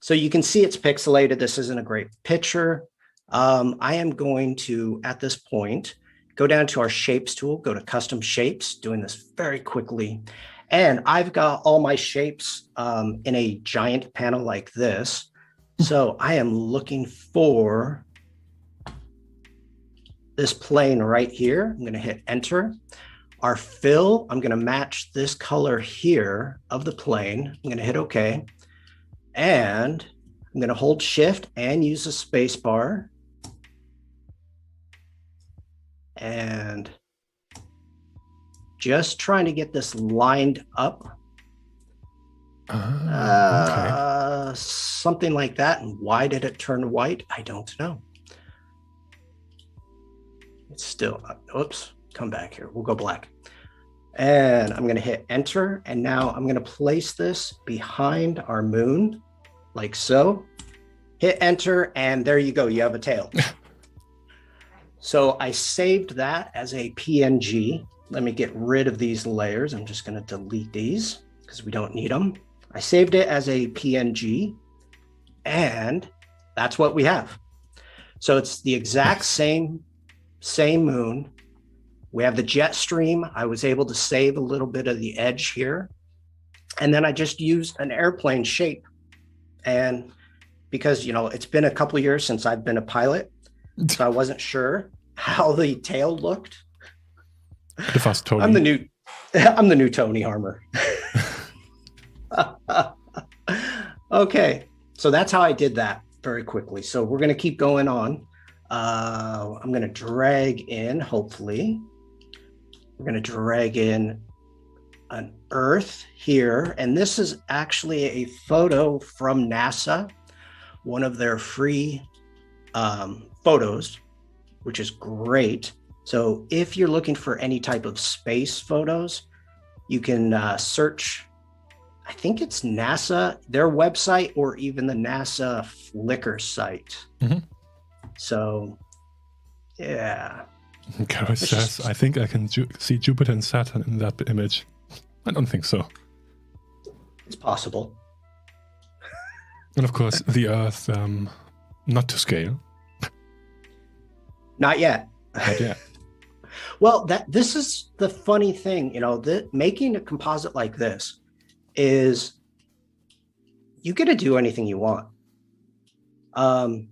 So you can see it's pixelated. This isn't a great picture. I am going to, at this point, go down to our shapes tool, go to custom shapes, doing this very quickly. And I've got all my shapes in a giant panel like this. So I am looking for this plane right here. I'm going to hit enter. Our fill, I'm going to match this color here of the plane. I'm going to hit OK. And I'm going to hold shift and use the space bar. And just trying to get this lined up. Okay. Something like that. And why did it turn white? I don't know. It's still, oops, come back here. We'll go black. And I'm going to hit enter. And now I'm going to place this behind our moon like so. Hit enter. And there you go. You have a tail. So I saved that as a PNG. Let me get rid of these layers. I'm just going to delete these because we don't need them. I saved it as a PNG, and that's what we have. So it's the exact same moon. We have the jet stream. I was able to save a little bit of the edge here. And then I just used an airplane shape. And because, it's been a couple of years since I've been a pilot, so I wasn't sure how the tail looked. The fast Tony. I'm the new Tony Harmer. Okay, so that's how I did that very quickly. So we're going to keep going on. I'm going to drag in, hopefully. We're going to drag in an Earth here. And this is actually a photo from NASA, one of their free photos, which is great. So if you're looking for any type of space photos, you can search, I think it's NASA, their website, or even the NASA Flickr site. Mm-hmm. So, yeah. Gareth says, I think I can see Jupiter and Saturn in that image. I don't think so. It's possible. And of course, the Earth, not to scale. Not yet. Not yet. Well, this is the funny thing, making a composite like this is you get to do anything you want. In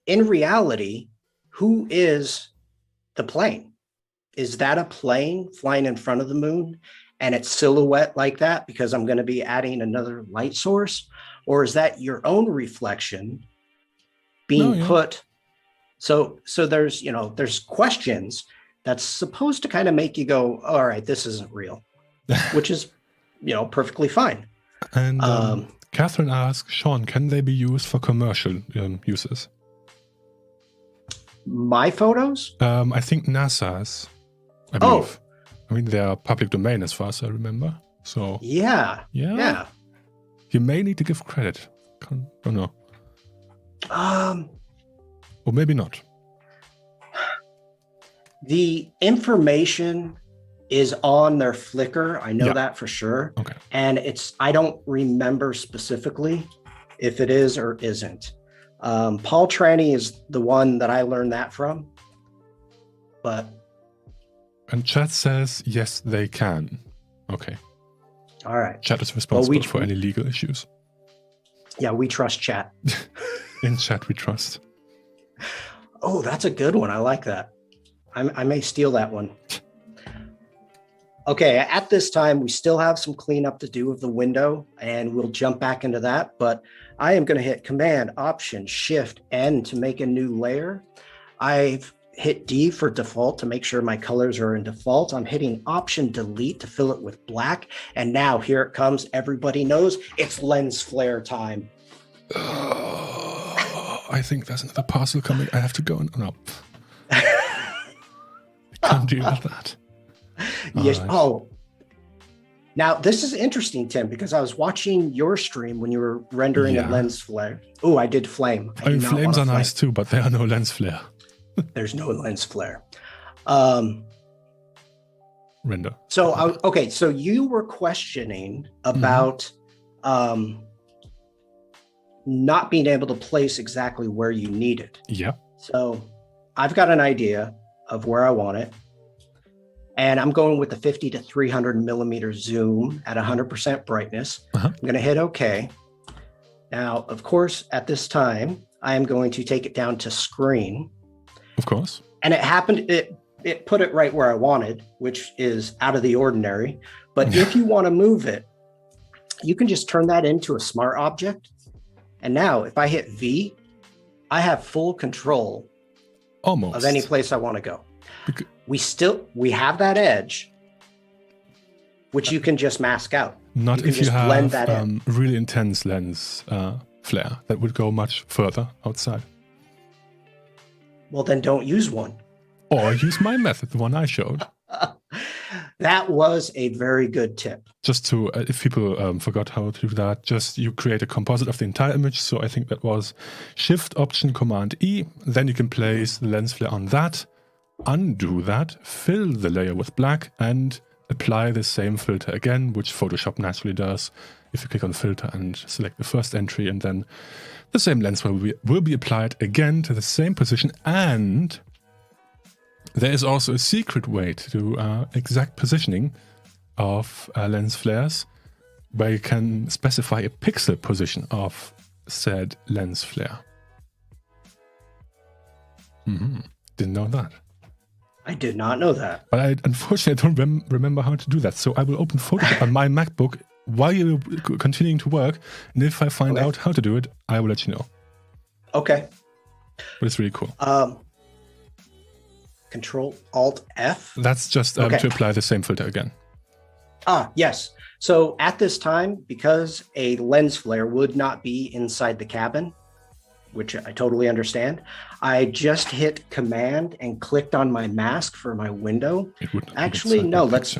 reality, who is the plane? Is that a plane flying in front of the moon and it's silhouette like that because I'm going to be adding another light source? Or is that your own reflection being put? So there's questions that's supposed to kind of make you go, all right, this isn't real, which is, perfectly fine. And Catherine asks, Sean, can they be used for commercial uses? My photos? I think NASA's, I believe. I mean, they are public domain as far as I remember. So yeah. You may need to give credit. Don't know. Or maybe not. The information is on their Flickr. I know that for sure. Okay. And I don't remember specifically if it is or isn't. Paul Tranny is the one that I learned that from. And chat says, yes, they can. Okay. All right. Chat is responsible for any legal issues. Yeah, we trust chat. In chat, we trust. Oh, that's a good one. I like that. I may steal that one. Okay, at this time, we still have some cleanup to do with the window, and we'll jump back into that. But I am going to hit Command, Option, Shift, N to make a new layer. I've hit D for default to make sure my colors are in default. I'm hitting Option, Delete to fill it with black. And now here it comes. Everybody knows it's lens flare time. I think there's another parcel coming. I have to go and up. I can't deal with that. Yes. Right. Oh, now this is interesting, Tim, because I was watching your stream when you were rendering a lens flare. Oh, I did flame. I mean, flames are nice too, but there are no lens flare. There's no lens flare. Render. So, okay. So you were questioning about not being able to place exactly where you need it. Yeah. So I've got an idea of where I want it. And I'm going with the 50 to 300 millimeter zoom at 100% brightness. I'm going to hit OK. Now, of course, at this time, I am going to take it down to screen. Of course. And it happened, it put it right where I wanted, which is out of the ordinary. But if you want to move it, you can just turn that into a smart object. And now if I hit V, I have full control almost of any place I want to go. We have that edge, which you can just mask out. Not if you have really intense lens flare that would go much further outside. Well, then don't use one. Or use my method, the one I showed. That was a very good tip. Just to, if people forgot how to do that, just you create a composite of the entire image. So I think that was Shift, Option, Command E. Then you can place the lens flare on that, undo that, fill the layer with black, and apply the same filter again, which Photoshop naturally does. If you click on Filter and select the first entry, and then the same lens flare will be applied again to the same position. And there is also a secret way to do exact positioning of lens flares, where you can specify a pixel position of said lens flare. Didn't know that. I did not know that. But I unfortunately don't remember how to do that. So I will open Photoshop on my MacBook while you're continuing to work. And if I find out how to do it, I will let you know. Okay. But it's really cool. Control Alt F. That's just to apply the same filter again. Yes. So at this time, because a lens flare would not be inside the cabin, which I totally understand, I just hit Command and clicked on my mask for my window. Actually, no, let's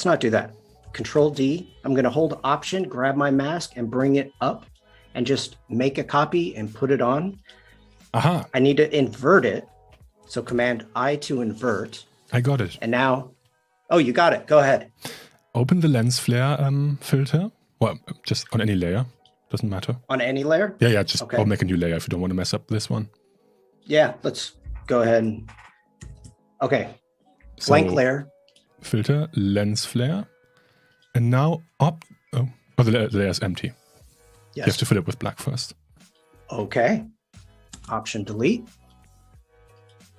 not do that. Control D. I'm going to hold Option, grab my mask, and bring it up, and just make a copy and put it on. I need to invert it. So Command I to invert. I got it. And now, oh, you got it. Go ahead. Open the lens flare filter. Well, just on any layer. Doesn't matter. On any layer? Yeah, just I'll make a new layer if you don't want to mess up this one. Yeah, let's go ahead and... Okay. Blank layer. Filter, lens flare. And now the layer is empty. Yes. You have to fill it with black first. Okay. Option delete.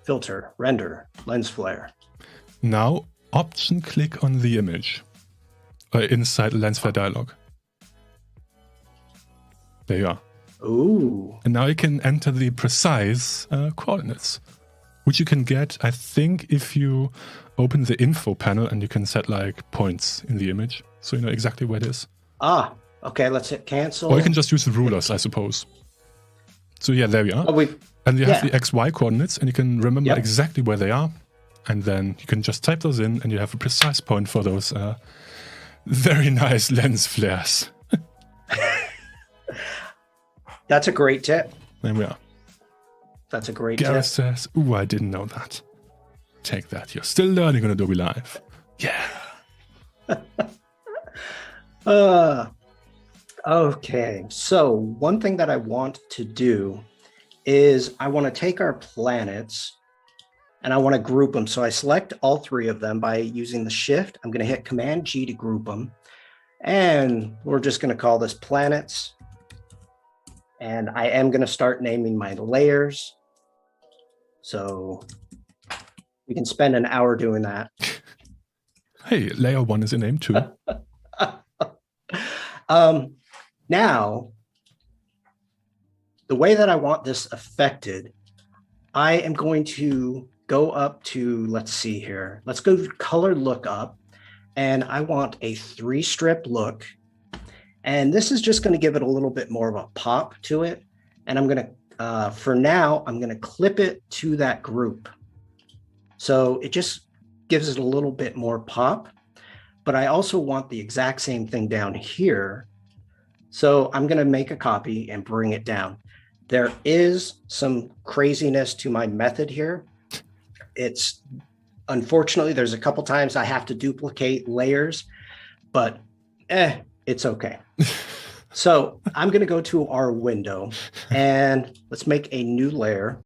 Filter, render, lens flare. Now, Option click on the image inside the lens flare dialog. There you are. Ooh. And now you can enter the precise coordinates, which you can get, I think, if you open the info panel and you can set like points in the image. So you know exactly where it is. Okay, let's hit cancel. Or you can just use the rulers, I suppose. So yeah, there we are. And you have the XY coordinates and you can remember exactly where they are. And then you can just type those in and you have a precise point for those very nice lens flares. That's a great tip. There we are. That's a great Gareth tip. says, ooh, I didn't know that. Take that. You're still learning on Adobe Live. Yeah. Okay. So one thing that I want to do is I want to take our planets and I want to group them. So I select all three of them by using the Shift. I'm going to hit Command G to group them. And we're just going to call this planets. And I am going to start naming my layers. So we can spend an hour doing that. Hey, layer 1 is a name too. Now, the way that I want this affected, I am going to go up to, let's see here. Let's go to color lookup. And I want a 3-strip look. And this is just going to give it a little bit more of a pop to it. And I'm going to, for now, I'm going to clip it to that group. So it just gives it a little bit more pop. But I also want the exact same thing down here. So I'm going to make a copy and bring it down. There is some craziness to my method here. It's unfortunately, there's a couple times I have to duplicate layers, but it's okay. So I'm going to go to our window and let's make a new layer.